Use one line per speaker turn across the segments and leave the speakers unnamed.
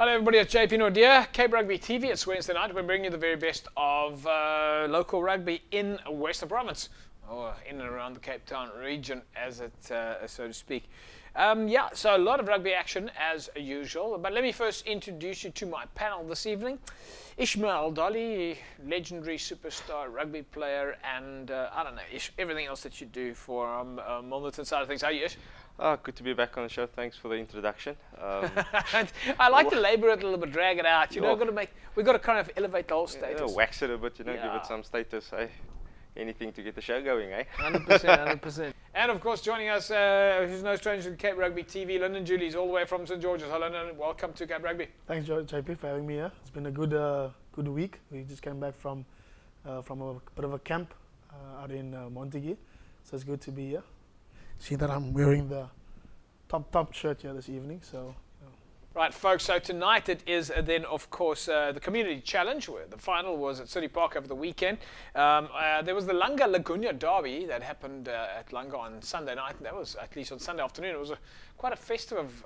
Hello everybody, it's JP Nordia, Cape Rugby TV. It's Wednesday night. We're bringing you the very best of local rugby in Western Province, or in and around the Cape Town region, as it so to speak. Yeah, so a lot of rugby action as usual. But let me first introduce you to my panel this evening. Ishmael Dolly, legendary superstar rugby player, and I don't know, everything else that you do for Milnerton side of things. How are you, Ish?
Good to be back on the show. Thanks for the introduction.
I like to labour it a little bit, drag it out. You know, we've got to kind of elevate the whole status.
Wax it a bit, you know, give it some status. Anything to get the show going, eh?
100%, 100%. And of course, joining us, who's no stranger to Cape Rugby TV, Lyndon Julies, all the way from St George's. Hello, Lyndon. Welcome to Cape Rugby.
Thanks, JP, for having me here. It's been a good week. We just came back from a bit of a camp out in Montague, so it's good to be here. See that I'm wearing the top shirt here this evening, so.
Right, folks, so tonight it is then, of course, the Community Challenge, where the final was at City Park over the weekend. There was the Langa Laguna Derby that happened at Langa on Sunday night, and that was, at least on Sunday afternoon, it was quite a festive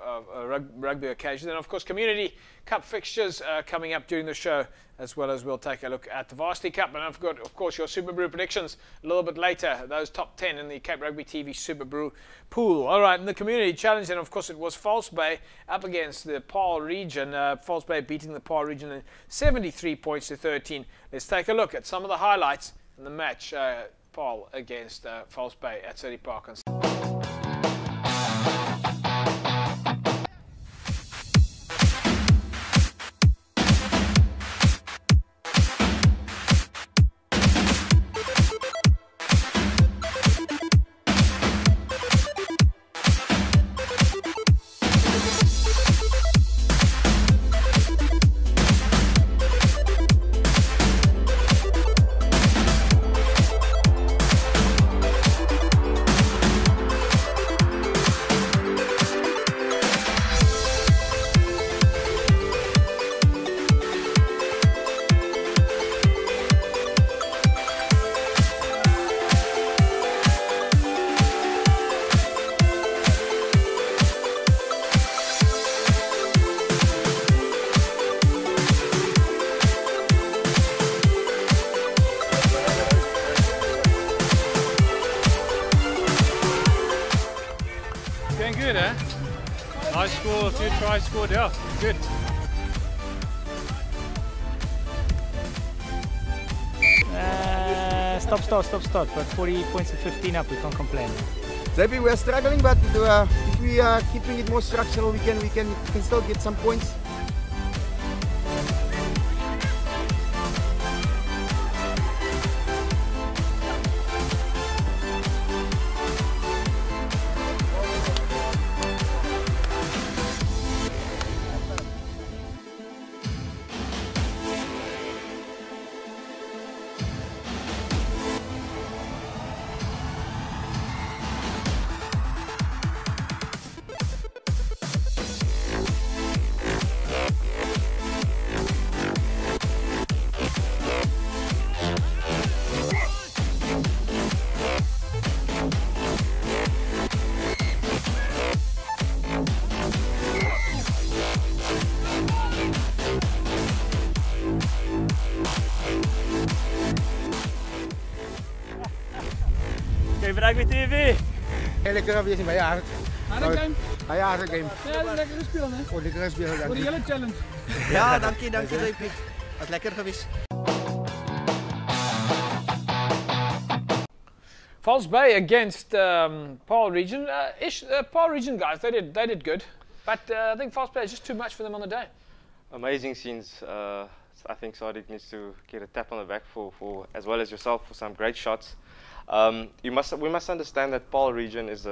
rugby occasion. And, of course, Community Cup fixtures coming up during the show, as well as we'll take a look at the Varsity Cup. And I've got, of course, your Super Brew predictions a little bit later, those top 10 in the Cape Rugby TV Super Brew pool. All right, in the Community Challenge, and of course, it was False Bay up against the Paarl region. False Bay beating the Paarl region in 73 points to 13. Let's take a look at some of the highlights in the match. Paarl against False Bay at City Park.
Good, eh? Nice score, 2 tries scored, yeah, good.
Stop, but 40 points to 15 up, we can't complain.
JP, we are struggling, but if we are keeping it more structural, we can still get some points.
Cape Rugby TV!
Lekker afwezen bij jaar.
Harde game?
Ja, harde game.
Ja, lekker spelen, hè?
Oh, lekker spelen,
Voor de hele challenge.
Ja, dank je JP. Wat lekker geweest.
False Bay against Paarl region. Paarl region guys, they did good, but I think False Bay is just too much for them on the day.
Amazing scenes. I think Sadiq needs to get a tap on the back for as well as yourself for some great shots. We must understand that Paarl region is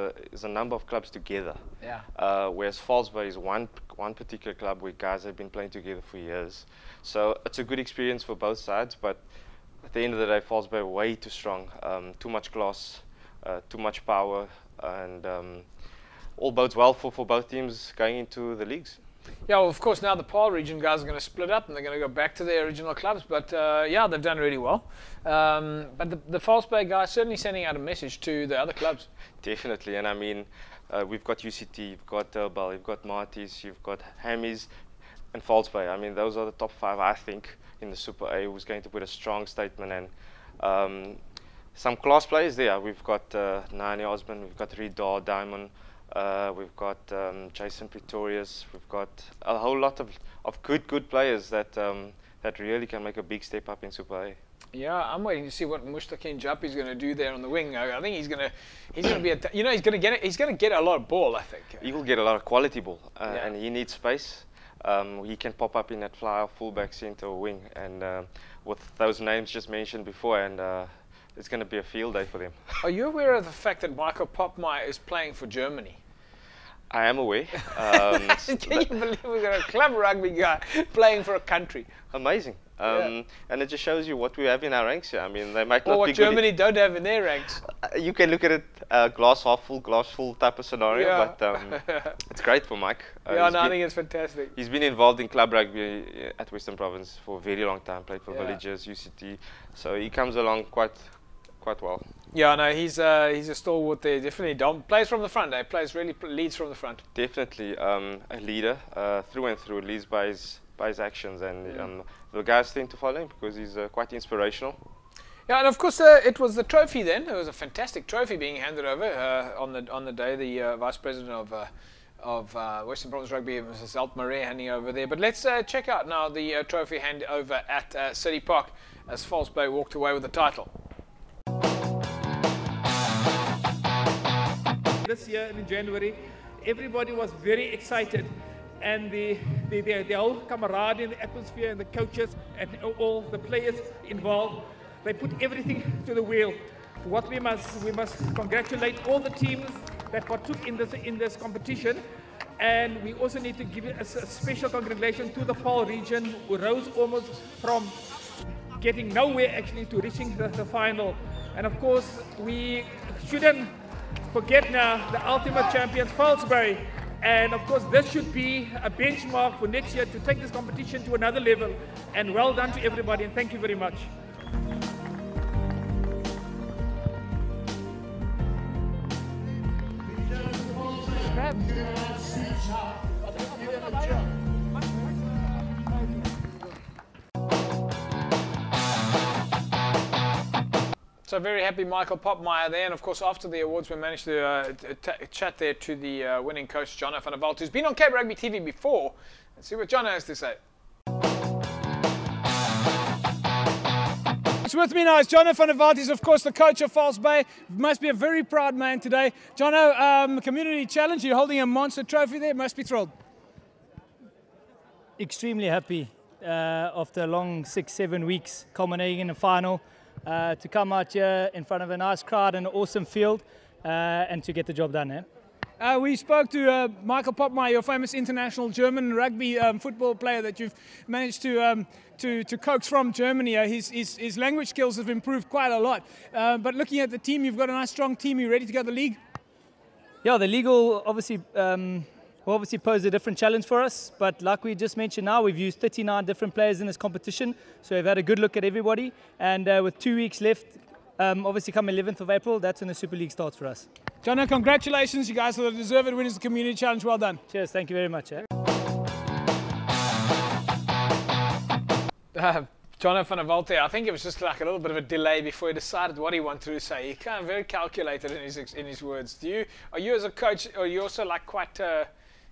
a number of clubs together.
Yeah.
Whereas False Bay is one particular club where guys have been playing together for years. So it's a good experience for both sides, but at the end of the day, False Bay way too strong, too much class, too much power, and all bodes well for both teams going into the leagues.
Yeah, well, of course, now the Paarl region guys are going to split up and they're going to go back to their original clubs. But yeah, they've done really well. But the False Bay guys certainly sending out a message to the other clubs.
Definitely, and I mean, we've got UCT, you've got Delbel, you've got Marties, you've got Hammies. and False Bay. I mean, those are the top 5, I think, in the Super A, who's going to put a strong statement. And some class players there. We've got Nani Osman, we've got Ridar Diamond, we've got Jason Pretorius, we've got a whole lot of good players that that really can make a big step up in Super A.
Yeah, I'm waiting to see what Mushtaqin Japi's going to do there on the wing. I think he's going to be he's going to get a lot of ball, I think.
He will get a lot of quality ball,
Yeah.
and he needs space. He can pop up in that fly, fullback, centre, or wing, and with those names just mentioned before, and it's going to be a field day for them.
Are you aware of the fact that Michael Popmeyer is playing for Germany?
I am aware.
Can you believe we've got a club rugby guy playing for a country?
Amazing.
Yeah.
And it just shows you what we have in our ranks here. I mean, they might
Or
not
what
be
Germany don't have in their ranks.
good. You can look at it glass half full, glass full type of scenario,
Yeah.
but it's great for Mike.
Yeah, no, I think it's fantastic.
He's been involved in club rugby at Western Province for a very long time, played for
Yeah.
Villages, UCT, so he comes along quite well.
Yeah, no, he's a stalwart there. Definitely plays from the front. Leads from the front.
Definitely a leader through and through, leads by his actions, and the guys tend to follow him because he's quite inspirational.
Yeah, and of course it was the trophy then. It was a fantastic trophy being handed over on the day. The Vice President of Western Province Rugby, Mrs. Altmarie, handing over there. But let's check out now the trophy handover at City Park as False Bay walked away with the title.
This year in January, everybody was very excited, and the whole camaraderie and the atmosphere and the coaches and all the players involved, they put everything to the wheel. What we must congratulate all the teams that partook in this competition, and we also need to give a special congratulations to the Paarl region, who rose almost from getting nowhere actually to reaching the final. And of course, we shouldn't forget now the ultimate champions, False Bay. And of course, this should be a benchmark for next year to take this competition to another level. And well done to everybody, and thank you very much.
So very happy Michael Popmeyer there, and of course after the awards we managed to chat there to the winning coach Jono van der Walt, who's been on Cape Rugby TV before. Let's see what Jono has to say.
It's with me now is Jono van der Walt. He's of course the coach of False Bay. Must be a very proud man today. Jono, community challenge, you're holding a monster trophy there, must be thrilled.
Extremely happy after a long 6-7 weeks culminating in a final. To come out here in front of a nice crowd and an awesome field and to get the job done.
We spoke to Michael Popmeyer, your famous international German rugby football player that you've managed to coax from Germany. His language skills have improved quite a lot. But looking at the team, you've got a nice strong team. You ready to go to the league?
Yeah, the league will obviously pose a different challenge for us, but like we just mentioned now, we've used 39 different players in this competition, so we've had a good look at everybody, and with 2 weeks left, obviously come 11th of April, that's when the Super League starts for us.
Jono, congratulations, you guys are the deserved winners of the community challenge, well done.
Cheers, thank you very much.
Jono van der Walt there, I think it was just like a little bit of a delay before he decided what he wanted to say. He kind of very calculated in his words. Are you as a coach, are you also like quite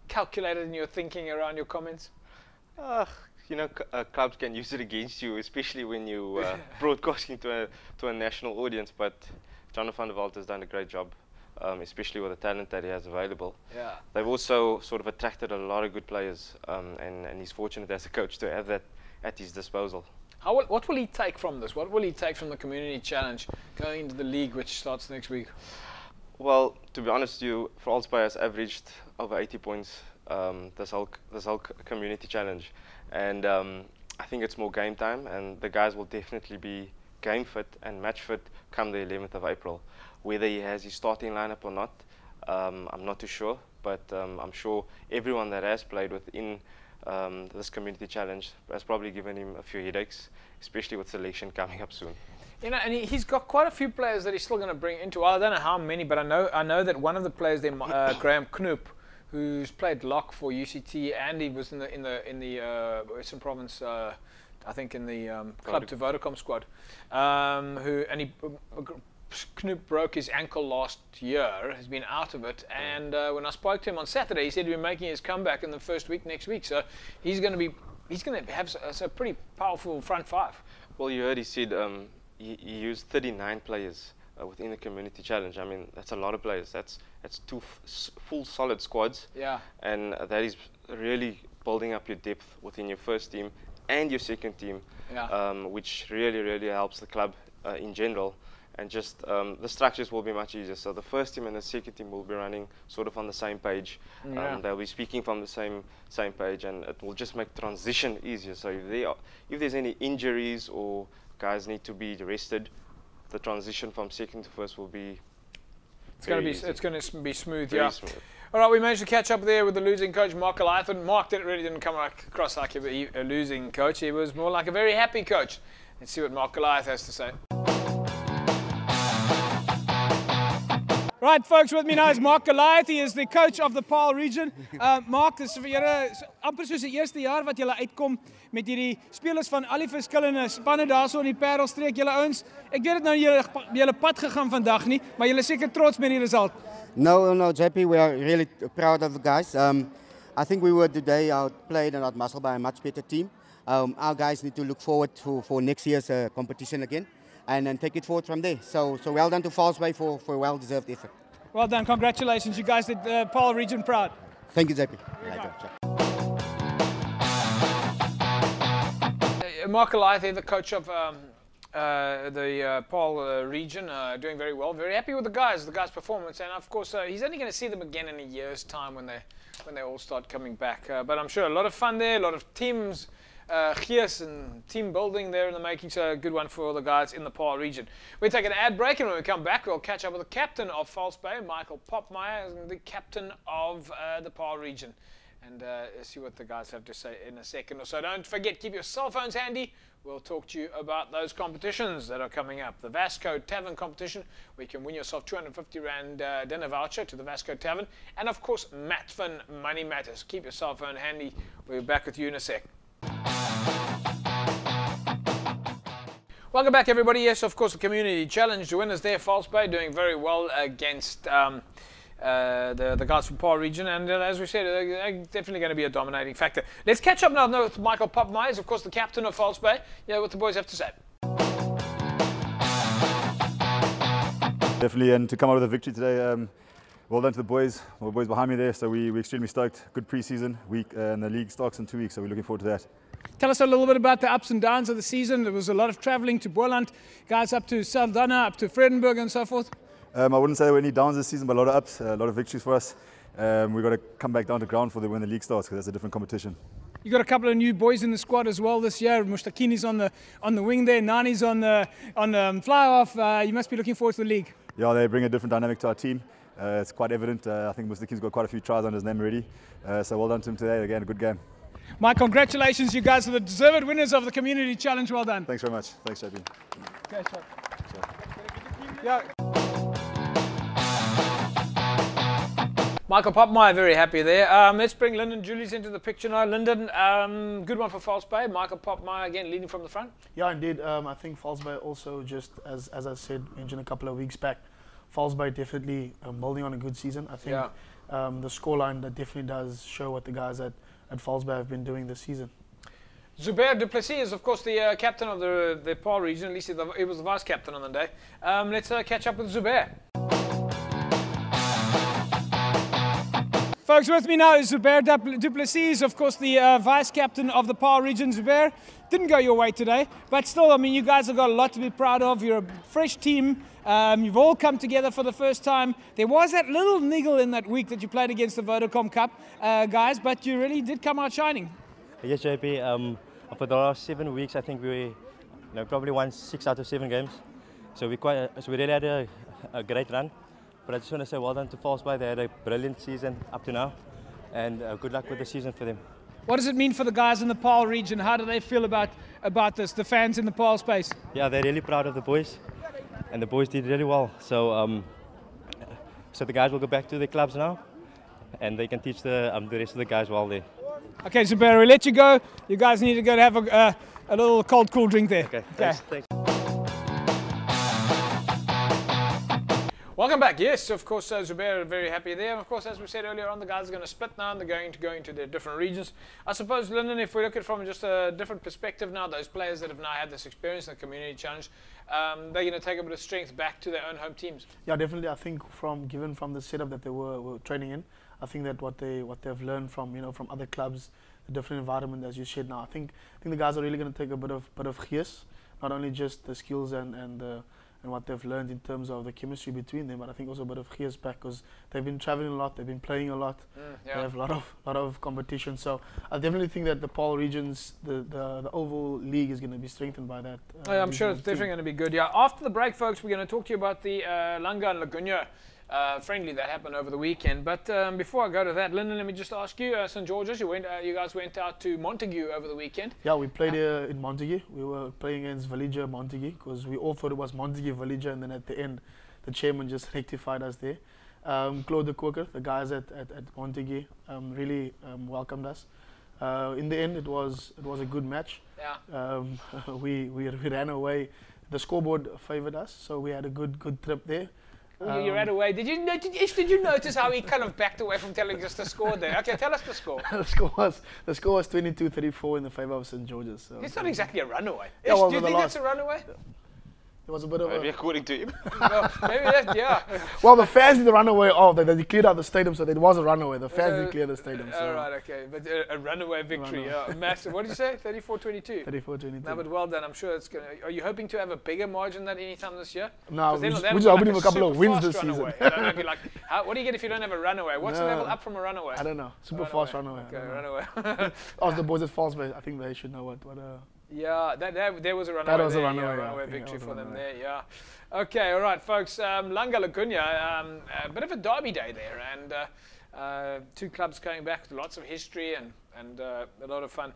calculated in your thinking around your comments?
You know, clubs can use it against you, especially when you broadcasting to a national audience. But Jono van der Walt has done a great job, especially with the talent that he has available.
Yeah.
They've also sort of attracted a lot of good players, and he's fortunate as a coach to have that at his disposal.
What will he take from this? What will he take from the community challenge going into the league, which starts next week?
Well, to be honest with you, False Bay has averaged over 80 points this whole community challenge, and I think it's more game time, and the guys will definitely be game fit and match fit come the 11th of April. Whether he has his starting lineup or not, I'm not too sure, but I'm sure everyone that has played within this community challenge has probably given him a few headaches, especially with selection coming up soon.
You know, and he's got quite a few players that he's still going to bring into. Well, I don't know how many, but I know that one of the players there, Graham Knoop, who's played lock for UCT, and he was in the Western Province, I think in the Club to Vodacom squad. Knoop broke his ankle last year, has been out of it, and when I spoke to him on Saturday, he said he'd be making his comeback in the first week next week. So he's going to have a pretty powerful front five.
Well, you heard he said he used 39 players within the community challenge. I mean, that's a lot of players. That's two full solid squads.
Yeah.
And that is really building up your depth within your first team and your second team, which really helps the club in general. And just the structures will be much easier. So the first team and the second team will be running sort of on the same page. They'll be speaking from the same page, and it will just make transition easier. So if there's any injuries or guys need to be rested, the transition from second to first will be
it's going to be smooth.
Very smooth.
All right, we managed to catch up there with the losing coach, Mark Goliath. Mark really didn't come across like a losing coach. He was more like a very happy coach. Let's see what Mark Goliath has to say.
Right, folks, with me now is Mark Goliath. He is the coach of the Paarl region. Mark, dis vir julle amper soos die eerste jaar wat julle uitkom met hierdie spelers van al die verskillende spanne daarso in die Parelstreek. Julle ouens, ek weet dit nou julle pad gegaan vandag nie, maar julle seker trots met die result.
No, JP, we are really proud of the guys. I think we were today outplayed and outmuscled by a much better team. Our guys need to look forward for next year's competition again. And then take it forward from there. So well done to False Bay for a well-deserved effort.
Well done, congratulations. You guys did Paarl region proud.
Thank you, JP.
Mark Goliath, the coach of the Paarl region, doing very well. Very happy with the guys' performance, and of course he's only going to see them again in a year's time when they all start coming back. But I'm sure a lot of fun there, a lot of teams. Gears and team building there in the making, so a good one for the guys in the Paarl region. We'll take an ad break, and when we come back, we'll catch up with the captain of False Bay, Michael Popmeyer, the captain of the Paarl region, and see what the guys have to say in a second or so. Don't forget, keep your cell phones handy. We'll talk to you about those competitions that are coming up. The Vasco Tavern competition, where you can win yourself 250 Rand dinner voucher to the Vasco Tavern, and of course, Matfin Money Matters. Keep your cell phone handy. We'll be back with you in a sec. Welcome back, everybody. Yes, of course, the community challenge. The winners there, False Bay, doing very well against the guys from Paarl region, and as we said, they're definitely going to be a dominating factor. Let's catch up now with Michael Popmeyer, of course, the captain of False Bay. Yeah, what the boys have to say.
Definitely, and to come out with a victory today. Well done to the boys. Well, the boys behind me there, so we're extremely stoked. Good pre-season week, and the league starts in 2 weeks, so we're looking forward to that.
Tell us a little bit about the ups and downs of the season. There was a lot of travelling to Boland, guys up to Saldanha, up to Vredenburg and so forth.
I wouldn't say there were any downs this season, but a lot of ups, a lot of victories for us. We've got to come back down to ground when the league starts, because that's a different competition.
You got a couple of new boys in the squad as well this year. Mustakini's on the wing there, Nani's on the fly-off. You must be looking forward to the league.
Yeah, they bring a different dynamic to our team. It's quite evident. I think Mustakini's got quite a few tries under his name already. So well done to him today. Again, a good game.
Mike, congratulations. You guys are the deserved winners of the community challenge. Well done.
Thanks very much. Thanks, JP.
Okay, yeah.
Michael Popmeyer, very happy there. Let's bring Lyndon Julius into the picture now. Lyndon, good one for False Bay. Michael Popmeyer again leading from the front.
Yeah, indeed. I think False Bay also, just as I said, mentioned a couple of weeks back, False Bay definitely building on a good season. I think the scoreline that definitely does show what the guys at False Bay have been doing this season.
Zubair du Plessis is, of course, the captain of the Paarl region. At least he was the vice captain on the day. Let's catch up with Zubair.
Folks, with me now is Zubair du Plessis, of course, the vice captain of the Paarl region. Zubair, didn't go your way today, but still, I mean, you guys have got a lot to be proud of. You're a fresh team. You've all come together for the first time. There was that little niggle in that week that you played against the Vodacom Cup, guys, but you really did come out shining.
Yes, JP. For the last 7 weeks, I think we probably won 6 out of 7 games. So we really had a great run. But I just want to say well done to False Bay. They had a brilliant season up to now, and good luck with the season for them.
What does it mean for the guys in the Paarl region? How do they feel about this, the fans in the Paarl space?
Yeah, they're really proud of the boys, and the boys did really well. So, so the guys will go back to their clubs now and they can teach the rest of the guys well there.
Okay, Zubair, we'll let you go. You guys need to go to have a little cold, cool drink there.
Okay, thanks.
Welcome back. Yes, of course, Zubair are very happy there. And of course, as we said earlier on, the guys are going to split now and they're going to go into their different regions. I suppose, Lyndon, if we look at it from just a different perspective now, those players that have now had this experience in the community challenge, they're going to take a bit of strength back to their own home teams.
Yeah, definitely. I think given from the setup that they were training in, I think that what they've learned from from other clubs, the different environment as you said now, I think the guys are really going to take a bit of gears, not only just the skills and what they've learned in terms of the chemistry between them, but I think also a bit of gears back because they've been traveling a lot, they've been playing a lot, they have a lot of competition. So I definitely think that the Paarl regions, the Oval League is going to be strengthened by that.
I'm sure it's definitely going to be good. Yeah. After the break, folks, we're going to talk to you about the Langa and Lagunya friendly that happened over the weekend. But before I go to that, Lyndon, let me just ask you, St. George's, you guys went out to Montague over the weekend.
Yeah, we played in Montague. We were playing against Villager Montague because we all thought it was Montague Villager, and then at the end, the chairman just rectified us there. Claude de Koker, the guys at Montague, really welcomed us. In the end, it was a good match.
Yeah.
We ran away. The scoreboard favoured us, so we had a good trip there.
You ran away. Did you notice how he kind of backed away from telling us the score there? Okay, tell us the score.
the score was 22-34 in the favour of St. George's. So
it's not exactly a runaway.
Yeah, well,
do you think that's a runaway?
There was a bit of
maybe according to him.
Well, maybe that, yeah.
Well, the fans did the runaway off. They cleared out the stadium, so it was a runaway. The fans did clear the stadium. So.
All right, okay. But a runaway victory. Yeah, massive. What did you say? 34-22?
34-22.
No, but well done. I'm sure it's going to... Are you hoping to have a bigger margin than any time this year?
No, we're just hoping for a couple of wins this season.
Like, what do you get if you don't have a runaway? What's the level up from a runaway?
I don't know. Super fast runaway.
Okay, runaway.
Ask the boys at Falsbay. I think they should know what
yeah, there was a runaway.
That was a runaway,
runaway victory for them there, yeah. Okay, all right, folks. Langa Lagunya, a bit of a derby day there, and two clubs going back, lots of history and a lot of fun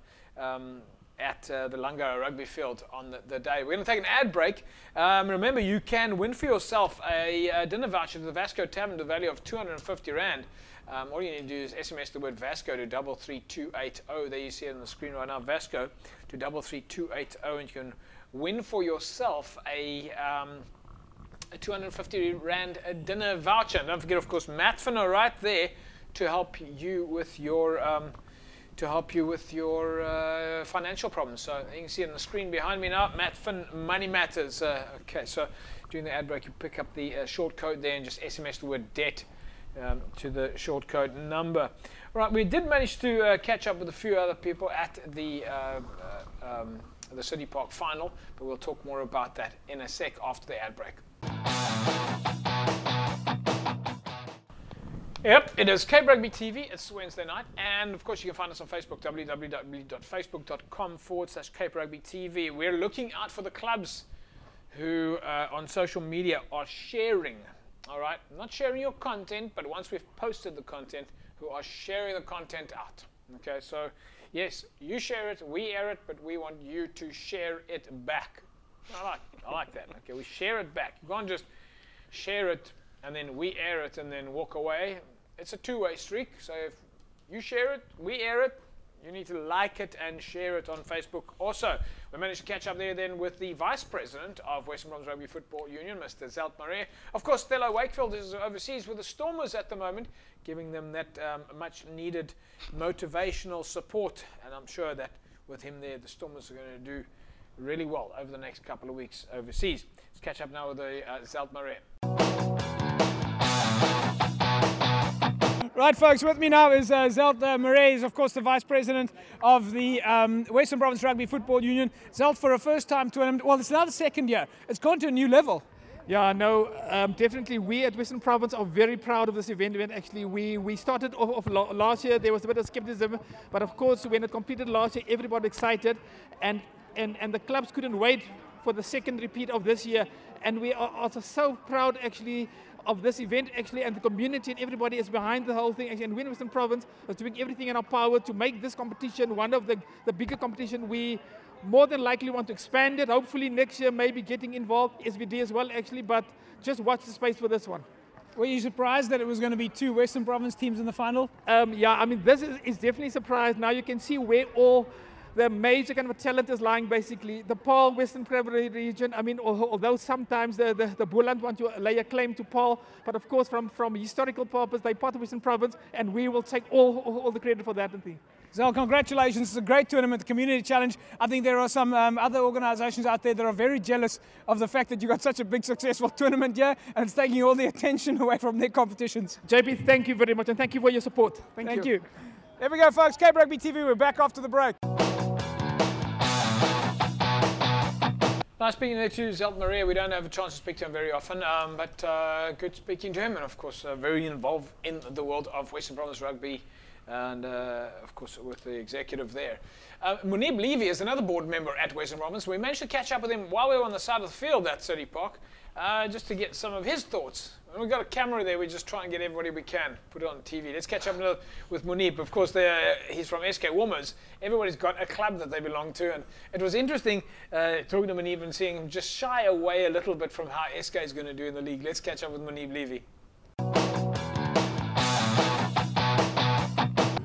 at the Langa rugby field on the day. We're going to take an ad break. Remember, you can win for yourself a dinner voucher to the Vasco Tavern to the value of 250 Rand. All you need to do is SMS the word Vasco to 33280. There you see it on the screen right now, Vasco to 33280, and you can win for yourself a 250 Rand dinner voucher. And don't forget, of course, Matt Finn are right there to help you with your financial problems. So you can see it on the screen behind me now, Matt Finn, Money Matters. Okay, so during the ad break, you pick up the short code there and just SMS the word debt to the short code number. Right, we did manage to catch up with a few other people at the City Park final, but we'll talk more about that in a sec after the ad break. Yep, it is Cape Rugby TV. It's Wednesday night, and of course you can find us on Facebook, www.facebook.com/Cape Rugby TV. We're looking out for the clubs who on social media are sharing. All right, not sharing your content, but once we've posted the content, who are sharing the content out. Okay, so yes, you share it, we air it, but we want you to share it back. I like that. Okay, we share it back. You can't just share it and then we air it and then walk away. It's a two-way streak. So if you share it, we air it. You need to like it and share it on Facebook. Also, we managed to catch up there then with the Vice President of Western Province Rugby Football Union, Mr. Zelt Marais. Of course, Stella Wakefield is overseas with the Stormers at the moment, giving them that much-needed motivational support. And I'm sure that with him there, the Stormers are going to do really well over the next couple of weeks overseas. Let's catch up now with the Zelt Marais.
Right, folks, with me now is Zelt Marais, is of course the Vice President of the Western Province Rugby Football Union. Zelt, for a first-time tournament, well, it's now the second year. It's gone to a new level.
Yeah, no, definitely we at Western Province are very proud of this event. Actually, we started off last year. There was a bit of skepticism, but of course, when it completed last year, everybody excited, and the clubs couldn't wait for the second repeat of this year. And we are also so proud, actually, of this event, actually, and the community and everybody is behind the whole thing. Actually, and we in Western Province are doing everything in our power to make this competition one of the bigger competition. We more than likely want to expand it. Hopefully next year, maybe getting involved, SVD as well, actually, but just watch the space for this one.
Were you surprised that it was going to be 2 Western Province teams in the final?
Yeah, I mean, this is definitely a surprise. Now you can see where all the major kind of talent is lying, basically. The Paarl Western Province region, I mean, although sometimes the Boland want to lay a claim to Paarl, but of course from historical purpose, they're part of Western Province, and we will take all the credit for that.
So congratulations, it's a great tournament, the Community Challenge. I think there are some other organisations out there that are very jealous of the fact that you got such a big successful tournament here, and it's taking all the attention away from their competitions.
JP, thank you very much, and thank you for your support.
Thank you. There we go, folks. Cape Rugby TV, we're back after the break.
Nice speaking there to Zelt Maria. We don't have a chance to speak to him very often, but good speaking to him, and of course very involved in the world of Western Province Rugby, and of course with the executive there. Munib Levy is another board member at Western Province. We managed to catch up with him while we were on the side of the field at City Park, just to get some of his thoughts. And we've got a camera there, we just try and get everybody we can, put it on TV. Let's catch up now with Munib. Of course, he's from SK Woomers. Everybody's got a club that they belong to, and it was interesting talking to Munib and seeing him just shy away a little bit from how SK is going to do in the league. Let's catch up with Munib Levy.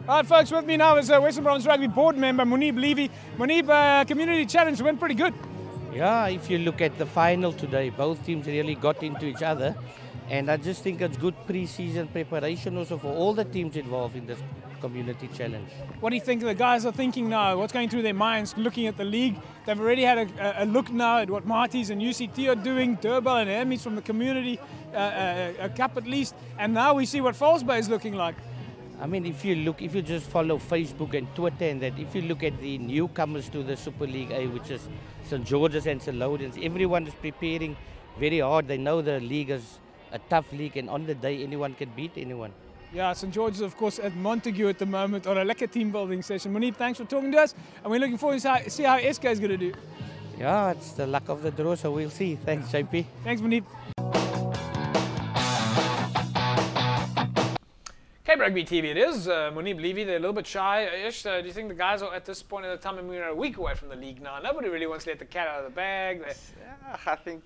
All right, folks, with me now is Western Province Rugby board member Munib Levy. Munib, Community Challenge went pretty good.
Yeah, if you look at the final today, both teams really got into each other. And I just think it's good pre-season preparation also for all the teams involved in this Community Challenge.
What do you think the guys are thinking now? What's going through their minds looking at the league? They've already had a look now at what Marties and UCT are doing, Durban and Hermes from the Community Cup at least. And now we see what False Bay is looking like.
I mean, if you just follow Facebook and Twitter and that, if you look at the newcomers to the Super League A, which is St. George's and St. Lawrence, everyone is preparing very hard. They know the league is a tough league, and on the day anyone can beat anyone.
Yeah, St. George's of course at Montague at the moment on a lekker team building session. Munib, thanks for talking to us, and we're looking forward to see how SK is going to do.
Yeah, it's the luck of the draw, so we'll see. Thanks, JP.
Thanks, Munib.
Cape Rugby TV it is. Munib Levy, they're a little bit shy-ish. Do you think the guys are at this point in the time, and we're a week away from the league now, nobody really wants to let the cat out of the bag?
Yeah, I think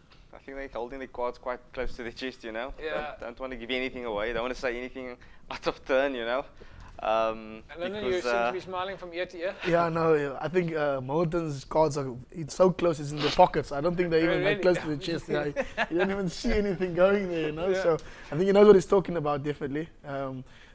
they're holding their cards quite close to their chest, you know.
Yeah.
Don't want to give anything away. Don't want to say anything out of turn, you know.
And then you seem to be smiling from ear to ear.
Yeah, no, I think Milton's cards it's so close, it's in their pockets. I don't think they're even that close to the chest. Yeah, you don't even see anything going there, you know. Yeah. So I think he knows what he's talking about, definitely.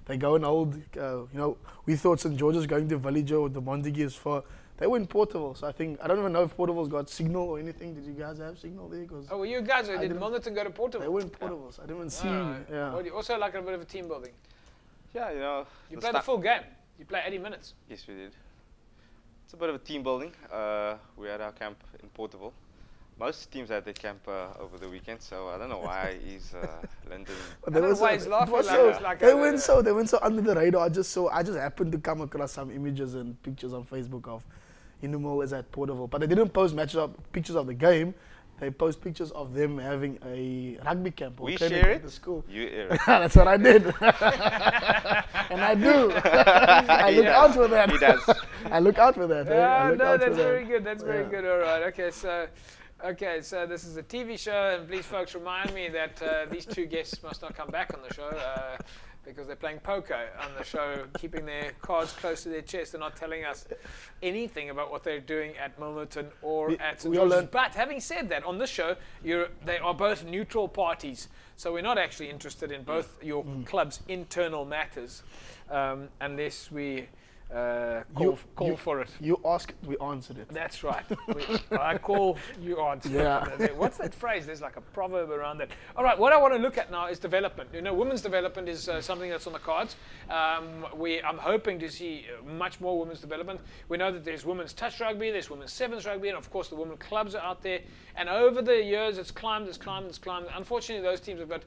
They go and hold, you know, we thought St. George's going to Villager or the Montagues for. They were in Portable, so I don't even know if Portable's got signal or anything. Did you guys have signal there?
Oh, well, you guys did Monaghan go to Portable?
They were in Portable, so I didn't even see. Yeah.
Well, you also like a bit of a team building.
Yeah, you know.
You played the full game. You played 80 minutes.
Yes, we did. It's a bit of a team building. We had our camp in Portable. Most teams had their camp over the weekend, so I don't know why he's London.
I don't know why he's laughing
they went so under the radar. I just happened to come across some images and pictures on Facebook of Inumil is at Portable, but they didn't post pictures of the game. They post pictures of them having a rugby camp or training at the school.
You air it.
That's what I did. And I do. I look out for that.
He does.
I look out for that.
No, that's very good. That's very good. All right. Okay, so this is a TV show, and please, folks, remind me that these two guests must not come back on the show because they're playing poker on the show, keeping their cards close to their chest and not telling us anything about what they're doing at Milnerton or at St. George's. But having said that, on this show, they are both neutral parties, so we're not actually interested in both your club's internal matters unless we call for it.
You asked, we answered it.
That's right. I call, you answer.
Yeah.
What's that phrase? There's like a proverb around that. All right, what I want to look at now is development. You know, women's development is something that's on the cards. I'm hoping to see much more women's development. We know that there's women's touch rugby, there's women's sevens rugby, and of course the women clubs are out there. And over the years, it's climbed. Unfortunately, those teams have got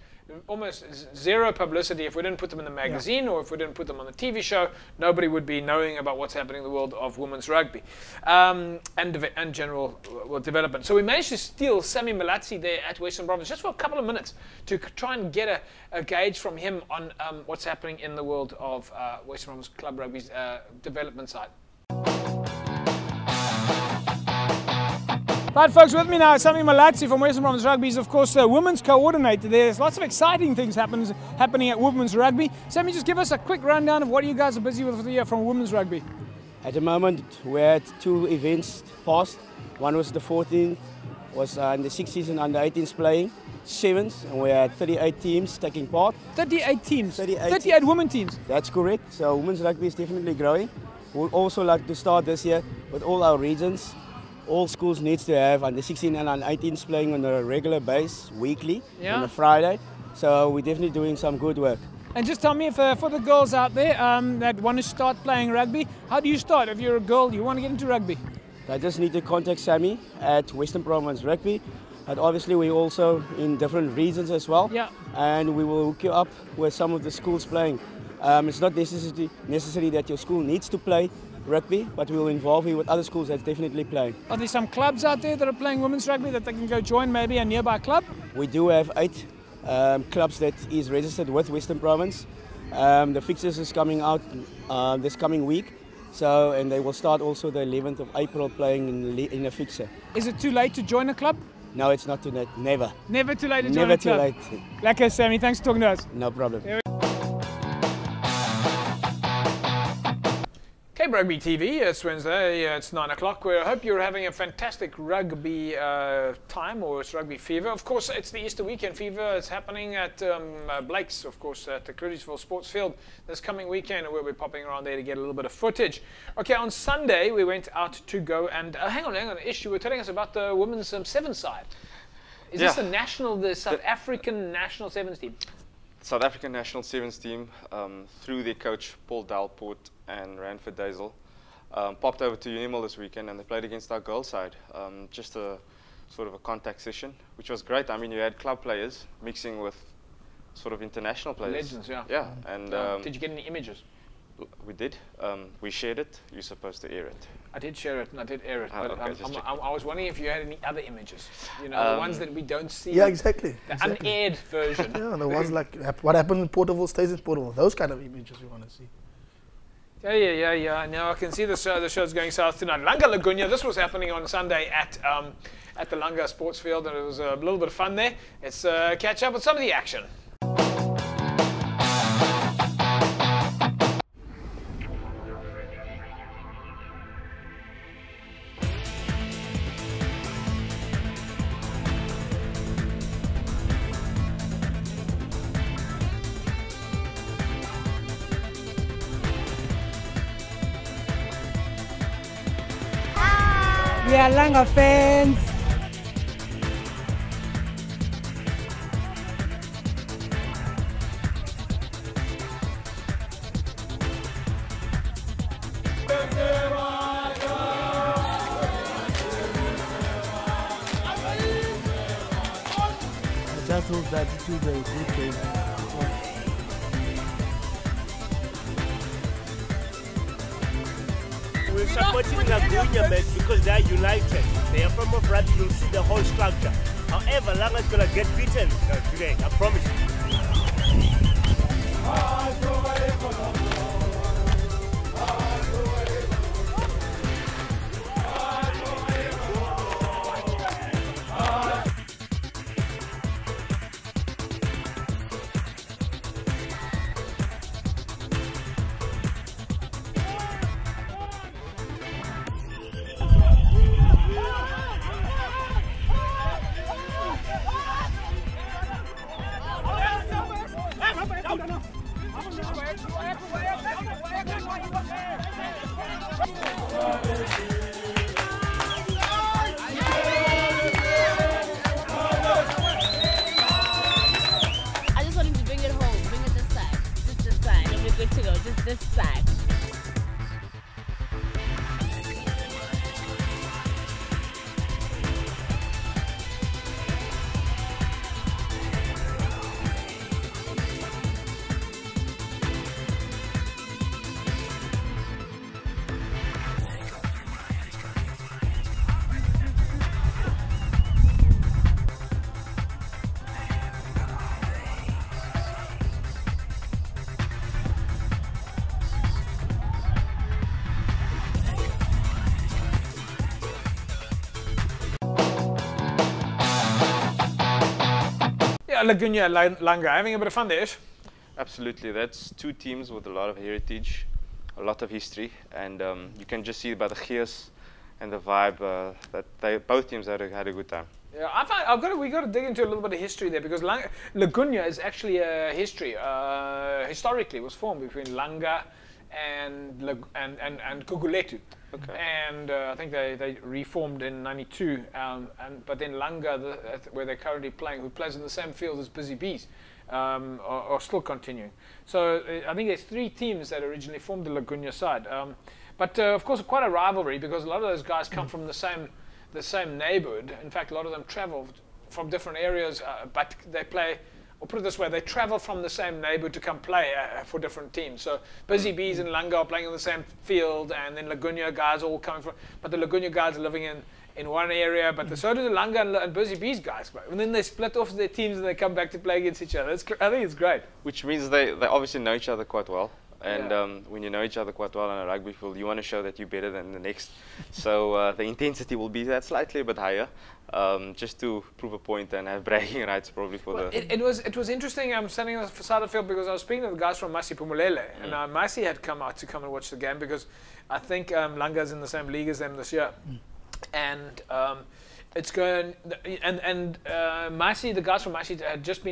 almost zero publicity. If we didn't put them in the magazine or if we didn't put them on the TV show, nobody would be knowing about what's happening in the world of women's rugby and general development. So we managed to steal Sammy Malatsi there at Western Province just for a couple of minutes to try and get a gauge from him on what's happening in the world of Western Province Club Rugby's development side.
Right, folks, with me now is Sammy Malatsi from Western Province Rugby. He's, of course, the women's coordinator. There's lots of exciting things happening at women's rugby. Sammy, just give us a quick rundown of what you guys are busy with here from women's rugby.
At the moment, we're at 2 events past. One was the 14th, was in the 16s and under 18s playing, 7s, and we had 38 teams taking part.
38 teams? 38 women teams?
That's correct. So women's rugby is definitely growing. We'd also like to start this year with all our regions. All schools need to have under 16 and under 18s playing on a regular base, weekly, on a Friday. So we're definitely doing some good work.
And just tell me, for the girls out there that want to start playing rugby, how do you start? If you're a girl, you want to get into rugby?
They just need to contact Sammy at Western Province Rugby. But obviously we're also in different regions as well.
Yeah.
And we will hook you up with some of the schools playing. It's not necessary that your school needs to play rugby, but we will involve you with other schools that's definitely playing.
Are there some clubs out there that are playing women's rugby that they can go join, maybe a nearby club?
We do have 8 clubs that is registered with Western Province. The fixtures is coming out this coming week, and they will start also the 11th of April playing in a fixture.
Is it too late to join a club?
No, it's not too late. Never.
Never too late to join a club?
Never too late.
Like Sammy, thanks for talking to us.
No problem.
Okay, Rugby TV, it's Wednesday, it's 9 o'clock. We hope you're having a fantastic rugby time, or it's rugby fever. Of course, it's the Easter weekend fever. It's happening at Blake's, of course, at the Cruiseville Sports Field this coming weekend. We'll be popping around there to get a little bit of footage. Okay, on Sunday, we went out to go and, hang on, Ish, you were telling us about the women's 7 side. Is this the South African national 7s team?
South African national 7s team, through their coach Paul Dalport and Ranford Dazel, popped over to Unimall this weekend, and they played against our girls side. Just a sort of a contact session, which was great. I mean, you had club players mixing with sort of international players.
Legends, yeah.
Yeah, and
did you get any images?
We did. We shared it. You're supposed to air it.
I did share it and I did air it, but
okay,
I was wondering if you had any other images. You know, the ones that we don't see.
Yeah, exactly.
The unaired version.
Yeah, the ones like what happened in Portable stays in Portable. Those kind of images we want to see.
Yeah. Now I can see the show's going south tonight. Langa Laguna. This was happening on Sunday at the Langa Sports Field, and it was a little bit of fun there. Let's catch up with some of the action.
We are Langa fans.
Just those attitude they good.
We're supporting Laguna, mate, because they are united. They are from of rugby, you'll see the whole structure. However, Langa's gonna get beaten today, I promise you.
Yeah, Laguna, Langa, having a bit of fun there. Ish?
Absolutely, that's two teams with a lot of heritage, a lot of history, and you can just see by the gears and the vibe that both teams had a good time.
Yeah, we got to dig into a little bit of history there, because Laguna is actually a history. Historically, it was formed between Langa and Guguletu.
Okay.
And I think they reformed in '92. But then Langa, where they're currently playing, who plays in the same field as Busy Bees, are still continuing. So I think there's 3 teams that originally formed the Laguna side. But of course, quite a rivalry, because a lot of those guys come from the same neighborhood. In fact, a lot of them travel from different areas, but they play, or put it this way, they travel from the same neighborhood to come play for different teams. So Busy Bees and Langa are playing on the same field, and then Laguna guys all coming from, but the Laguna guys are living in one area, but so do the Langa and Busy Bees guys. And then they split off their teams and they come back to play against each other. I think it's great.
Which means they obviously know each other quite well. And when you know each other quite well on a rugby field, you want to show that you're better than the next. So the intensity will be that slightly a bit higher, just to prove a point and have bragging rights probably for the...
It was interesting. I'm standing on the side of the field because I was speaking to the guys from Masi Pumulele, and Masi had come out to come and watch the game, because I think Langa's in the same league as them this year. And it's going, and Masi, the guys from Masi had just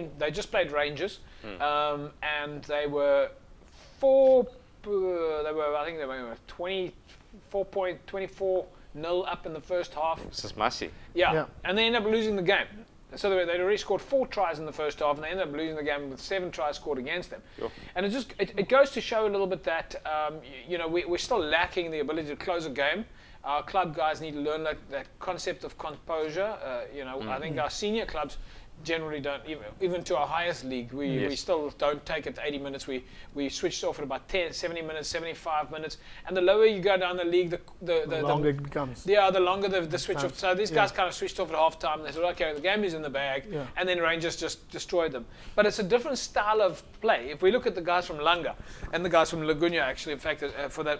played Rangers, and they were I think they were 24.24 0 up in the first half.
This is Masi.
Yeah, and they ended up losing the game. So they'd already scored 4 tries in the first half, and they ended up losing the game with 7 tries scored against them.
Sure.
And it goes to show a little bit that we're still lacking the ability to close a game. Our club guys need to learn that concept of composure. I think our senior clubs generally don't, even to our highest league, we still don't take it to 80 minutes. We switched off at about 70 minutes, 75 minutes, and the lower you go down the league, the
longer it becomes.
Yeah, the longer the switch off. So these guys kind of switched off at half time. They said, okay, the game is in the bag, and then Rangers just destroyed them. But it's a different style of play. If we look at the guys from Langa and the guys from Laguna, actually, in fact, for that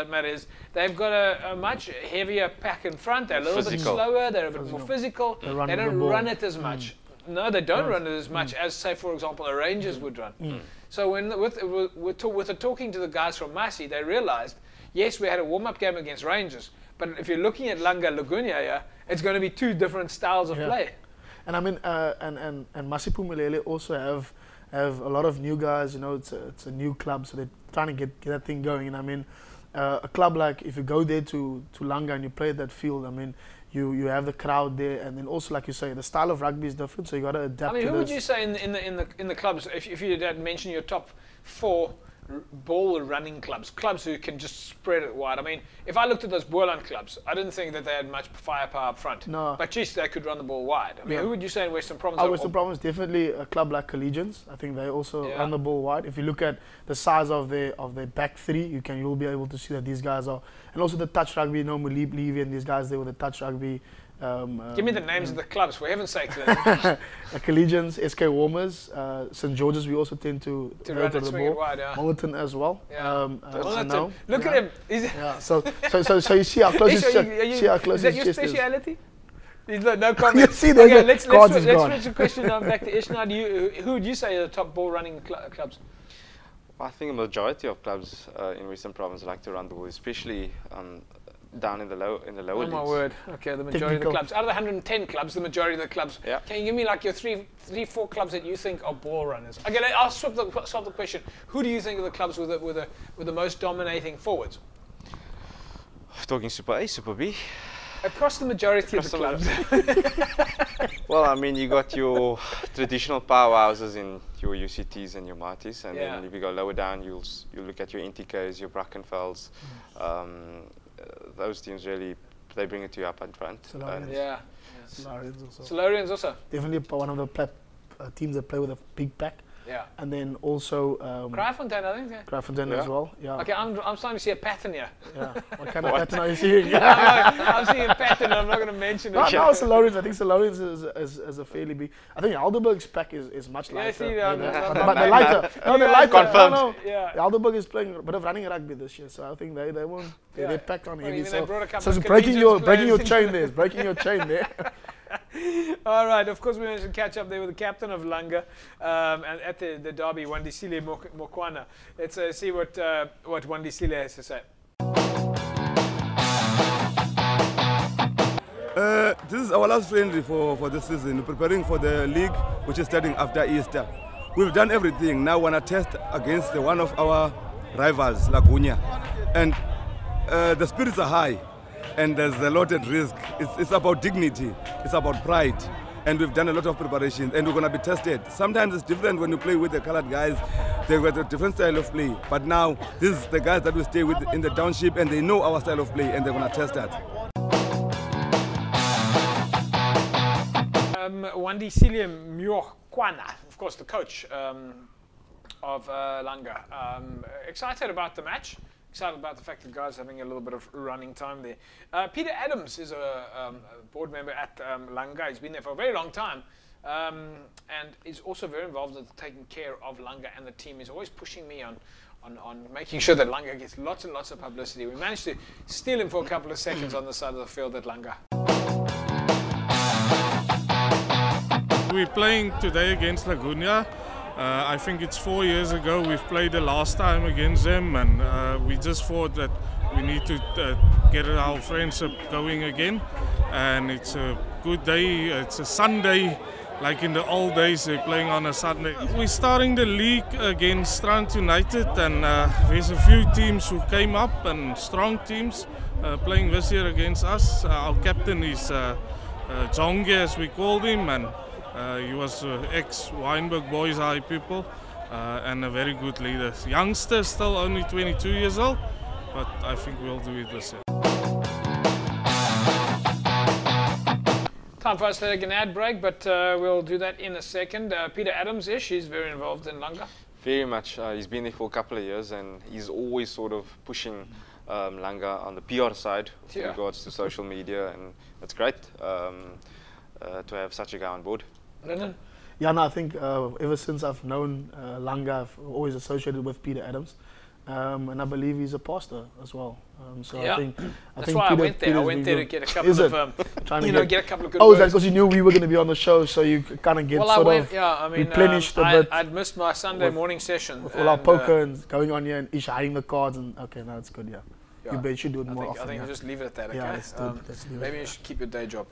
matter, is they've got a much heavier pack in front. They're a little bit slower. They're a bit more physical. They don't run it as much. No, they don't run it as much as, say, for example, the Rangers would run. So with talking to the guys from Masi, they realized, yes, we had a warm-up game against Rangers, but if you're looking at Langa Laguna, it's going to be 2 different styles of play.
And I mean, and Masi Pumulele also have a lot of new guys. It's a new club, so they're trying to get that thing going. And I mean, a club like, if you go there to Langa and you play at that field, I mean, you have the crowd there, and then also, like you say, the style of rugby is different, so you got to adapt.
I mean,
to
who would you say in the clubs, if you had mentioned your top 4 ball running clubs who can just spread it wide? I mean, if I looked at those Boerland clubs, I didn't think that they had much firepower up front.
No.
But geez, they could run the ball wide. I mean, who would you say in Western Province?
Western Province, definitely a club like Collegians. I think they also run the ball wide. If you look at the size of their back 3, you'll be able to see that these guys are, and also the touch rugby. Mulip Levy and these guys there with the touch rugby.
Give me the names of the clubs, for heaven's sake.
Collegians, SK Warmers, St. George's, we also tend to
run and swing it wide,
Mullerton as well.
Mullerton. Look at him.
So you see how close
is that your speciality? No comment.
You see,
let's switch the question back to Ishnad. Who would you say are the top ball running clubs?
Well, I think a majority of clubs in Western Province like to run the ball, especially down in the lower leagues.
Oh my word! Okay, the majority of the clubs. Out of the 110 clubs, the majority of the clubs.
Yeah.
Can you give me like your 4 clubs that you think are ball runners? Okay, I'll swap the question. Who do you think are the clubs with the most dominating forwards?
Talking Super A, Super B.
Across the majority of the clubs.
Well, I mean, you got your traditional powerhouses in your UCTs and your Marties, and then if you go lower down, you'll look at your NTKs, your Brackenfelds. Those teams really, they bring it to you up in front.
Solarians also.
Definitely one of the teams that play with a big pack.
Yeah.
And then also
Kraaifontein, I think.
Kraaifontein as well. Yeah.
Okay, I'm starting to see a pattern here.
Yeah. What kind of pattern are you seeing?
I'm seeing a pattern. I'm not going to mention it.
No, Solarians. I think Solarians is a fairly big. I think Alderberg's pack is much lighter.
Yeah,
but they're lighter. No, they're lighter.
Confirmed.
No. Yeah. Alderberg is playing a bit of running rugby this year, so I think they won't. They're packed on heavy. So it's breaking your chain there. It's breaking your chain there.
All right, of course we managed to catch up there with the captain of Langa and at the derby, Wandisile Mokwana. Let's see what Wandisile has to say.
This is our last friendly for this season. We're preparing for the league, which is starting after Easter. We've done everything. Now we want to test against one of our rivals, Lagunya. And the spirits are high, and there's a lot at risk. It's about dignity. It's about pride. And we've done a lot of preparations, and we're going to be tested. Sometimes it's different when you play with the colored guys. They've got a different style of play. But now, this is the guys that we stay with in the township, and they know our style of play, and they're going to test that.
Wandisile Mokwana, of course, the coach of Langa. Excited about the match. Excited about the fact that guys are having a little bit of running time there. Peter Adams is a board member at Langa. He's been there for a very long time and is also very involved in taking care of Langa and the team. He's always pushing me on making sure that Langa gets lots and lots of publicity. We managed to steal him for a couple of seconds on the side of the field at Langa.
We're playing today against Lagunya. I think it's 4 years ago we've played the last time against them, and we just thought that we need to get our friendship going again. And it's a good day, it's a Sunday, like in the old days they're playing on a Sunday. We're starting the league against Strand United, and there's a few teams who came up, and strong teams playing this year against us. Our captain is Zonge, as we called him, and he was ex-Wynberg Boys High people and a very good leader. Youngster, still only 22 years old, but I think we'll do it this year.
Time for us to take an ad break, but we'll do that in a second. Peter Adams-ish, he's very involved in Langa.
Very much. He's been there for a couple of years, and he's always sort of pushing Langa on the PR side with regards to social media, and it's great to have such a guy on board.
Lennon?
Yeah, no, I think ever since I've known Langa, I've always associated with Peter Adams. And I believe he's a pastor as well. So
yeah.
I think
that's why
Peter,
I went there. I went there to get a couple of, get a couple of good
Oh,
words.
is that because you knew we were going to be on the show, so you kind of get replenished a bit.
I'd missed my Sunday morning session.
With all our poker and going on here and Ish hiding the cards. And okay, now it's good, yeah. You should do it more often.
I think just leave it at that, okay?
Yeah, let's do it.
Maybe you should keep your day job.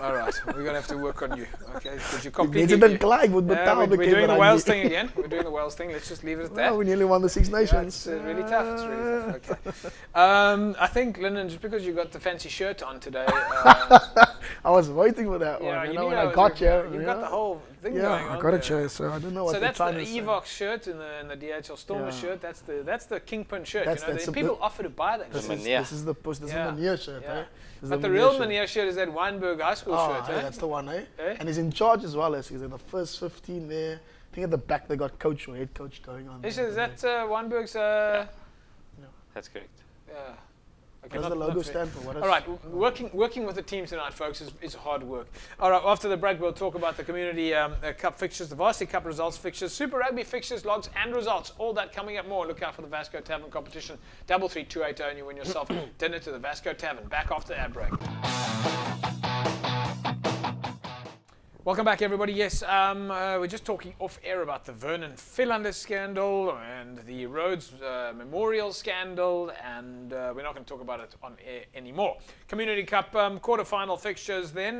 All right, we're going to have to work on you, okay? Because you
we're doing
the Wales thing again. We're doing the Wales thing. Let's just leave it at that.
We nearly won the Six Nations.
Yeah, it's really tough. It's really tough. Okay. I think, Lennon, just because you got the fancy shirt on today.
I was waiting for that one. You know, when I got you.
You got the whole thing going on.
I got a chair, so I don't know what
so
they're trying to say.
So that's the Evox shirt and the DHL Stormer shirt. That's the Kingpin shirt. People offer to buy that.
This is the Manier shirt, eh?
But the real Manier shirt is that Wynberg High School shirt, eh?
That's the one, eh? And he's in charge as well, as he's in the first 15 there. I think at the back they got coach or head coach going on.
Is that Wynberg's?
That's correct.
Yeah. Okay,
what does the logo stand for?
All right, working with the team tonight, folks, is hard work. All right, after the break, we'll talk about the Community Cup fixtures, the Varsity Cup results fixtures, Super Rugby fixtures, logs, and results. All that coming up more. Look out for the Vasco Tavern competition. 33280, and you win yourself dinner to the Vasco Tavern. Back after the ad break. Welcome back, everybody. Yes, we're just talking off air about the Vernon Philander scandal and the Rhodes Memorial scandal, and we're not going to talk about it on air anymore. Community Cup quarter-final fixtures then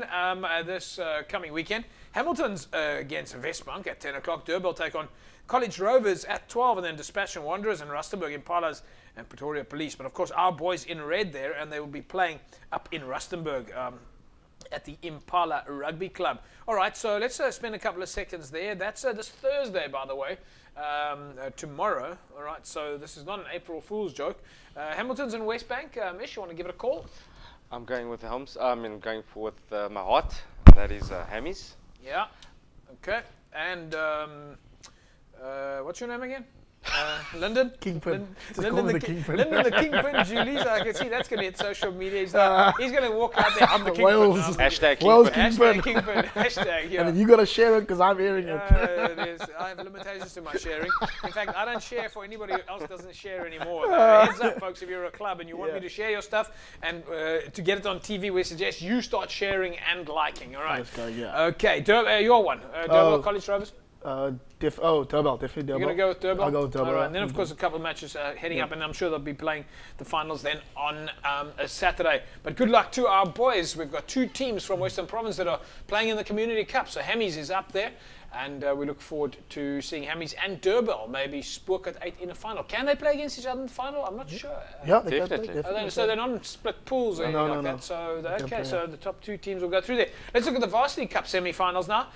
this coming weekend. Hamilton's against Westbank at 10 o'clock. Durban take on College Rovers at 12, and then Dispatch Wanderers and Rustenburg Impalas and Pretoria Police. But of course, our boys in red there, and they will be playing up in Rustenburg. At the Impala Rugby Club. All right, so let's spend a couple of seconds there. That's this Thursday, by the way, tomorrow. All right, so this is not an April Fool's joke. Hamilton's and Westbank. Ish, you want to give it a call?
I'm going with the Helms. I'm going with my heart. That is Hammies.
Yeah. Okay. And what's your name again? Lyndon?
Kingpin.
Lyndon the Kingpin. Lyndon the Kingpin, Julie. So I can see that's going to hit social media. He's going to walk out there. I'm the Kingpin.
Wales.
Hashtag
Wales
Kingpin.
Hashtag Kingpin. Hashtag, yeah.
And then you got to share it because I'm hearing it.
I have limitations to my sharing. In fact, I don't share for anybody else doesn't share anymore. Heads up, folks, if you're a club and you want me to share your stuff and to get it on TV, we suggest you start sharing and liking. All right.
Let's go, yeah.
Okay, your one. Durban College Rovers?
Durbel, definitely Durbel.
You're going to go with Durbel?
I'll go with Durbel.
All right, and then of course a couple of matches heading up, and I'm sure they'll be playing the finals then on a Saturday. But good luck to our boys. We've got 2 teams from Western Province that are playing in the Community Cup. So Hammies is up there, and we look forward to seeing Hammies and Durbel maybe Spook at 8 in the final. Can they play against each other in the final? I'm not sure.
Yeah, they
Definitely.
can play.
So they're not in split pools or anything like that. So so the top 2 teams will go through there. Let's look at the Varsity Cup semi-finals now.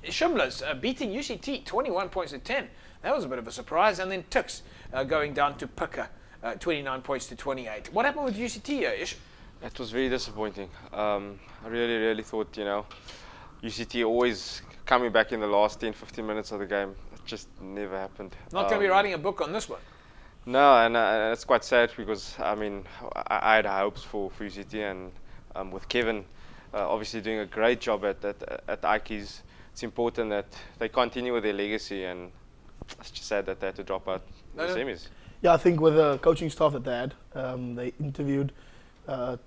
Shimla's beating UCT 21 points to 10. That was a bit of a surprise. And then Tuks going down to Pika 29 points to 28. What happened with UCT, Ish?
It was very disappointing. I really thought, UCT always coming back in the last 10-15 minutes of the game. It just never happened.
Not going to be writing a book on this one.
No, and it's quite sad because, I had hopes for UCT, and with Kevin obviously doing a great job at Ike's, it's important that they continue with their legacy, and it's just sad that they had to drop out in the semis.
Yeah, I think with the coaching staff that they had, they interviewed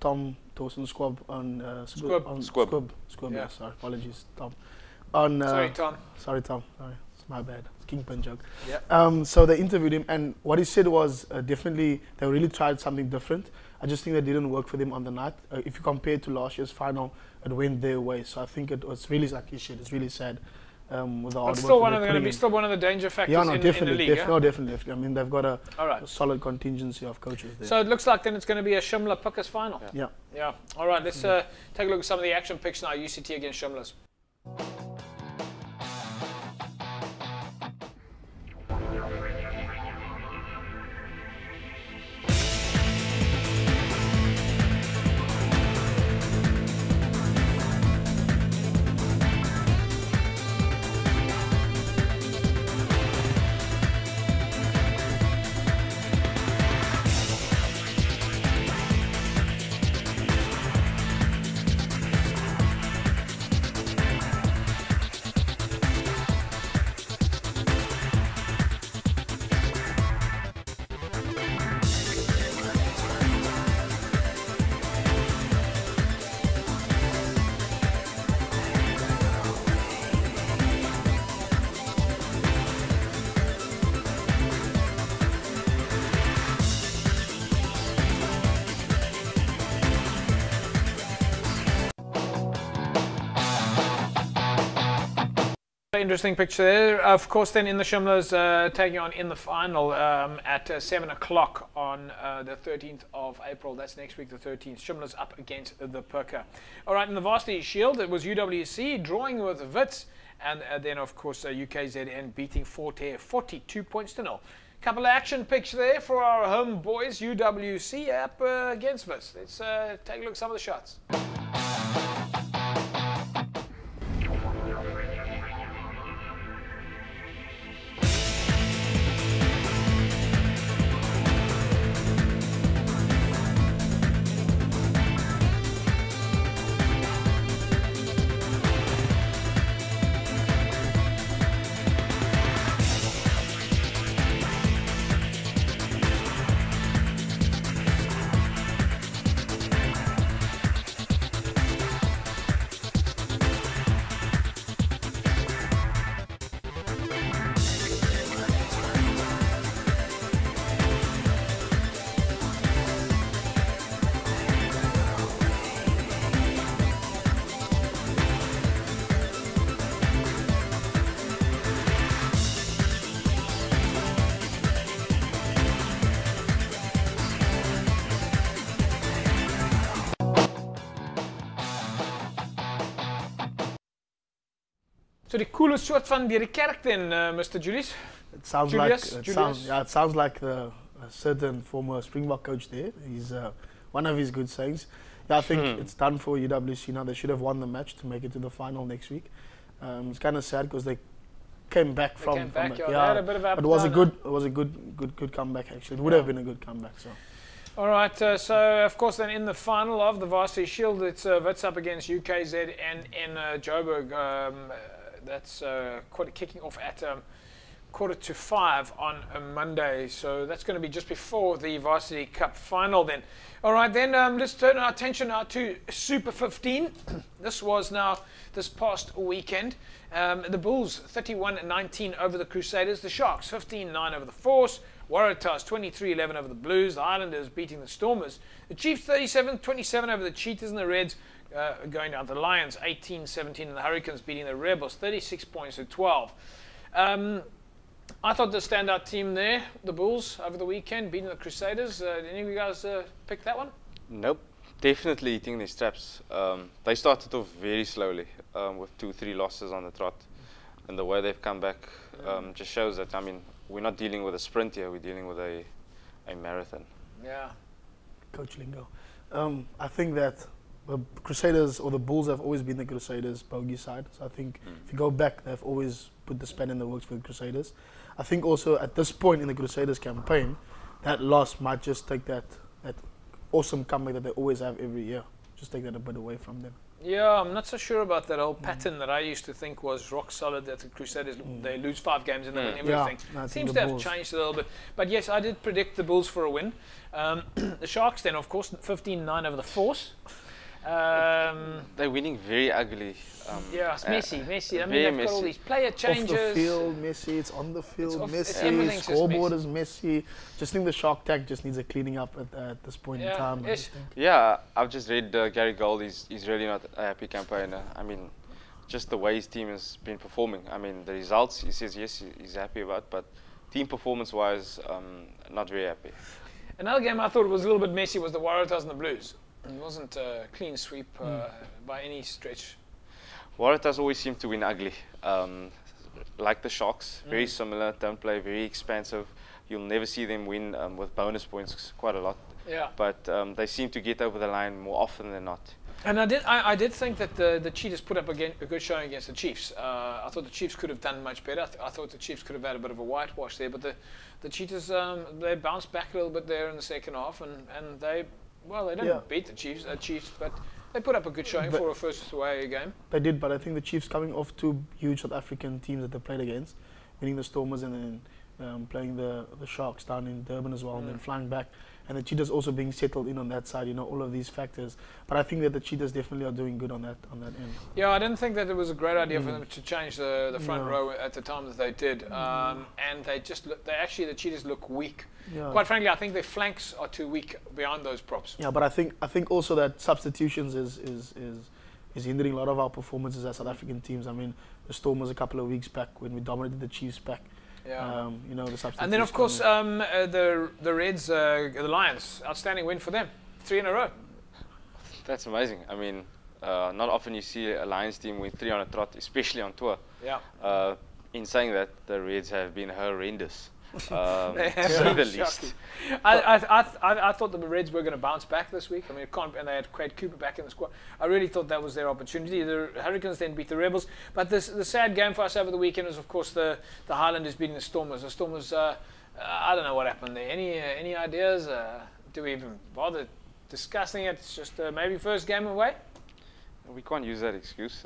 Tom Dawson Squab on Squab. Yeah, sorry, apologies, Tom.
Sorry, Tom.
Sorry, it's my bad. It's Kingpin joke.
Yeah.
So they interviewed him, and what he said was definitely they really tried something different. I just think that didn't work for them on the night. If you compare it to last year's final, it went their way. So I think it was really, like you said, it's really sad. With the hard
But
work
still going to be still one of the danger factors in the league.
Definitely. I mean, they've got a solid contingency of coaches there.
So it looks like then it's going to be a Shimla Pickers final.
Yeah.
All right, let's take a look at some of the action picks now. UCT against Shimla's. Interesting picture there. Of course, then in the Shimla's taking on in the final at 7 o'clock on the 13th of April. That's next week, the 13th. Shimla's up against the Perker. All right, in the Varsity Shield, it was UWC drawing with Wits, and then, of course, UKZN beating Forte 42 points to 0. Couple of action picks there for our home boys, UWC up against Wits. Let's take a look at some of the shots. So die coole soort van deur die kerk then, Mr. Julius?
It sounds it sounds like a certain former Springbok coach there. He's one of his good sayings. Yeah, I think it's done for UWC now. They should have won the match to make it to the final next week. It's kind of sad because they came back
They
from.
came back,
it.
yeah. They had a bit of
but it was a
appetite,
good comeback actually. It would have been a good comeback. So.
All right, so of course then in the final of the Varsity Shield, it's Wits up against UKZ and in Joburg. That's kicking off at 4:45 on a Monday. So that's going to be just before the Varsity Cup final then. All right, then let's turn our attention now to Super 15. This was now this past weekend. The Bulls 31-19 over the Crusaders. The Sharks 15-9 over the Force. Waratahs 23-11 over the Blues. The Islanders beating the Stormers. The Chiefs 37-27 over the Cheetahs, and the Reds going down to the Lions 18-17, and the Hurricanes beating the Rebels 36 points to 12. I thought the standout team there, the Bulls, over the weekend, beating the Crusaders. Did any of you guys pick that one?
Nope. Definitely eating their straps. They started off very slowly with 2-3 losses on the trot. And the way they've come back just shows that, I mean, we're not dealing with a sprint here, we're dealing with a marathon.
Yeah.
Coach Lingo. I think that the Crusaders or the Bulls have always been the Crusaders' bogey side. So I think if you go back, they've always put the span in the works for the Crusaders. I think also at this point in the Crusaders campaign, that loss might just take that awesome comeback that they always have every year. Just take that a bit away from them.
Yeah, I'm not so sure about that old pattern that I used to think was rock solid, that the Crusaders, they lose 5 games and they win everything.
Yeah,
Seems to have changed a little bit. But yes, I did predict the Bulls for a win. The Sharks then, of course, 15-9 over the Force.
They're winning very ugly.
Yeah, it's messy. I mean, they've got all these player changes.
Off the field, messy. It's on the field, messy.
Everything's
Scoreboard
just
is messy. Just think the Shark Tag just needs a cleaning up at this point in time.
Yeah, I've just read Gary Gold. He's really not a happy campaigner. I mean, just the way his team has been performing. I mean, the results, he says yes, he's happy about, but team performance-wise, not very happy.
Another game I thought was a little bit messy was the Waratahs and the Blues. It wasn't a clean sweep by any stretch.
Waratahs always seem to win ugly. Like the Sharks, very similar, don't play, very expansive. You'll never see them win with bonus points quite a lot.
Yeah.
But they seem to get over the line more often than not.
And I did think that the Cheetahs put up a good showing against the Chiefs. I thought the Chiefs could have done much better. I thought the Chiefs could have had a bit of a whitewash there, but the Cheetahs they bounced back a little bit there in the second half, and they didn't beat the Chiefs, but they put up a good showing for a first away game.
They did, but I think the Chiefs coming off 2 huge South African teams that they played against, winning the Stormers and then playing the Sharks down in Durban as well, and then flying back. And the Cheetahs also being settled in on that side, all of these factors. But I think that the Cheetahs definitely are doing good on that end.
Yeah, I didn't think that it was a great idea for them to change the front row at the time that they did. And they the Cheetahs look weak.
Yeah.
Quite frankly, I think their flanks are too weak behind those props.
Yeah, but I think also that substitutions is hindering a lot of our performances as South African teams. I mean, the Stormers a couple of weeks back when we dominated the Chiefs back.
Yeah.
The substitutions.
And then of course the Reds, the Lions, outstanding win for them, 3 in a row.
That's amazing. I mean, not often you see a Lions team win 3 on a trot, especially on tour.
Yeah.
In saying that, the Reds have been horrendous. To say the least.
I thought the Reds were going to bounce back this week. I mean, and they had Craig Cooper back in the squad. I really thought that was their opportunity. The Hurricanes then beat the Rebels. But the sad game for us over the weekend was, of course, the Highlanders beating the Stormers. The Stormers, I don't know what happened there. Any ideas? Do we even bother discussing it? It's just maybe first game away?
We can't use that excuse.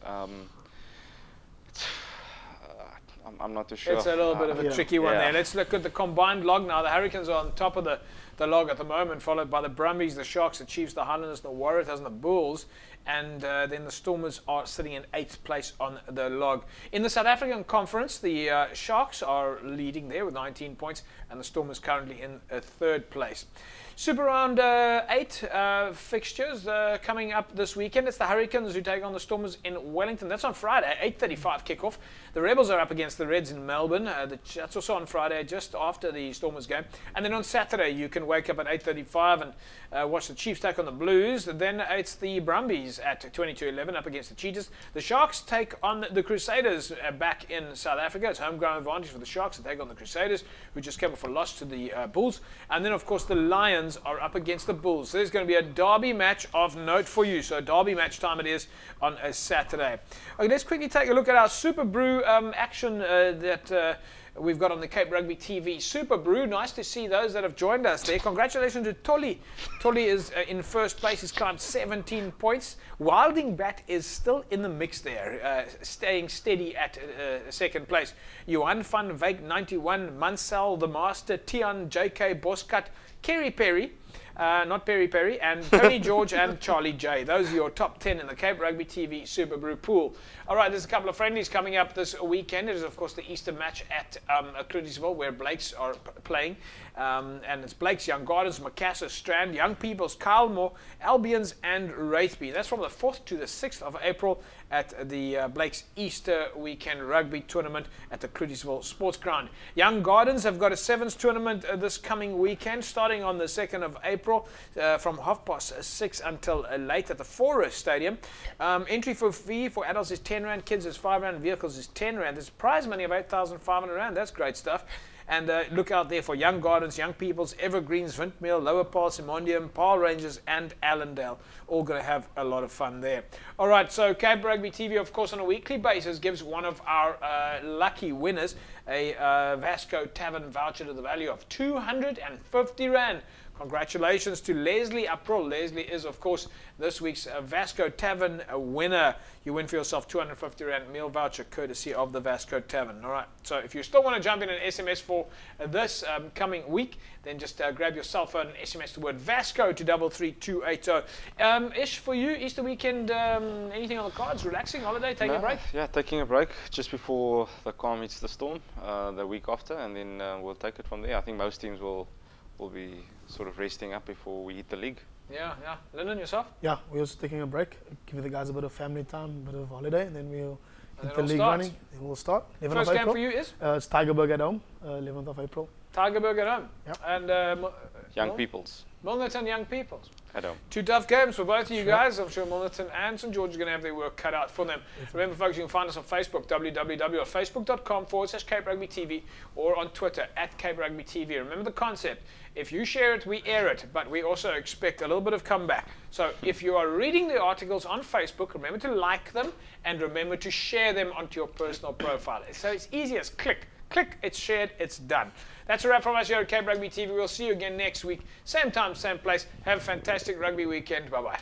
I'm not too sure.
It's a little bit of a tricky one there. Let's look at the combined log now. The Hurricanes are on top of the log at the moment, followed by the Brumbies, the Sharks, the Chiefs, the Highlanders, the Waratahs, and the Bulls. And then the Stormers are sitting in 8th place on the log. In the South African Conference, the Sharks are leading there with 19 points, and the Stormers currently in 3rd place. Super Round 8 fixtures coming up this weekend. It's the Hurricanes who take on the Stormers in Wellington. That's on Friday, 8:35 kickoff. The Rebels are up against the Reds in Melbourne. That's also on Friday, just after the Stormers game. And then on Saturday, you can can wake up at 8:35 and watch the Chiefs take on the Blues. Then it's the Brumbies at 22:11 up against the Cheetahs. The Sharks take on the Crusaders back in South Africa. It's home ground advantage for the Sharks to take on the Crusaders, who just came off a loss to the Bulls. And then, of course, the Lions are up against the Bulls. So there's going to be a derby match of note for you. So derby match time it is on a Saturday. Okay, let's quickly take a look at our Super Brew action that we've got on the Cape Rugby TV. Super Brew, nice to see those that have joined us there. Congratulations to Tolly. Tolly is in first place. He's climbed 17 points. Wilding Bat is still in the mix there, staying steady at second place. Johan van Wyk, 91. Mansell, the Master. Tian, JK, Boskat, Kerry Perry. Not Perry Perry, and Tony George and Charlie J. Those are your top 10 in the Cape Rugby TV Super Brew pool. All right, there's a couple of friendlies coming up this weekend. It is, of course, the Easter match at Cruiseville, where Blakes are playing. And it's Blakes, Young Gardens, Macassar, Strand, Young Peoples, Kylemore, Albions, and Wraithby. That's from the 4th to the 6th of April at the Blakes Easter Weekend Rugby Tournament at the Cruiseville Sports Ground. Young Gardens have got a Sevens tournament this coming weekend, starting on the 2nd of April from 6:30 until late at the Forest Stadium. Entry fee for adults is R10, kids is R5, vehicles is R10. There's prize money of R8,500. That's great stuff. And look out there for Young Gardens, Young Peoples, Evergreens, Vintmere, Lower Paarl, Simondium, Paarl Rangers, and Allendale. All going to have a lot of fun there. All right, so Cape Rugby TV, of course, on a weekly basis gives one of our lucky winners a Vasco Tavern voucher to the value of R250. Congratulations to Leslie April. Leslie is, of course, this week's Vasco Tavern winner. You win for yourself R250 meal voucher courtesy of the Vasco Tavern. All right, so if you still want to jump in an SMS for this coming week, then just grab your cell phone and SMS the word Vasco to 33280. Ish, for you, Easter weekend, anything on the cards? Relaxing, holiday, taking a break?
Yeah, taking a break just before the calm meets the storm, the week after, and then we'll take it from there. I think most teams will be sort of resting up before we hit the league.
Yeah. Lyndon, yourself?
Yeah, we're also taking a break, give the guys a bit of family time, a bit of holiday, and then we'll hit the league running. Then we'll start.
First game for you is?
It's Tigerberg at home, 11th of April.
Tigerberg at home?
Yep.
And
Young Peoples.
Milnerton Young Peoples.
At home.
Two tough games for both of you guys. I'm sure Milnerton and St. George are going to have their work cut out for them. Remember, folks, you can find us on Facebook, www.facebook.com/Cape Rugby TV, or on Twitter @Cape Rugby TV. Remember the concept. If you share it, we air it, but we also expect a little bit of comeback. So if you are reading the articles on Facebook, remember to like them and remember to share them onto your personal profile. So it's easy as click, it's shared, it's done. That's a wrap from us here at Cape Rugby TV. We'll see you again next week. Same time, same place. Have a fantastic rugby weekend. Bye-bye.